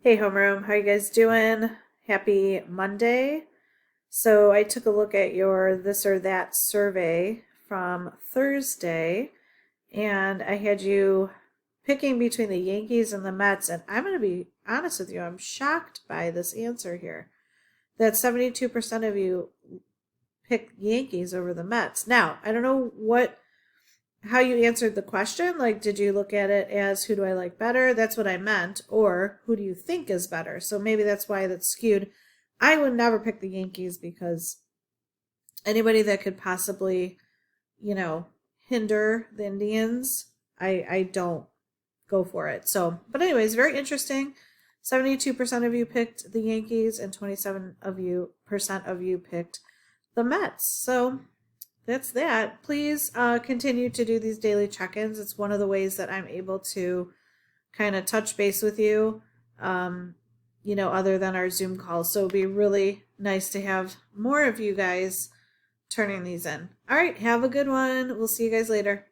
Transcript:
Hey homeroom, how you guys doing? Happy Monday. So I took a look at your this or that survey from Thursday, and I had you picking between the Yankees and the Mets, and I'm going to be honest with you, I'm shocked by this answer here. That 72% of you picked Yankees over the Mets. Now, I don't know how you answered the question. Like, did you look at it as who do I like better? That's what I meant. Or who do you think is better? So maybe that's why that's skewed. I would never pick the Yankees because anybody that could possibly, you know, hinder the Indians, I don't go for it. So, but anyways, very interesting. 72% of you picked the Yankees and 27 of you percent of you picked the Mets. So that's that. Please continue to do these daily check-ins. It's one of the ways that I'm able to kind of touch base with you, other than our Zoom calls. So it'd be really nice to have more of you guys turning these in. All right, have a good one. We'll see you guys later.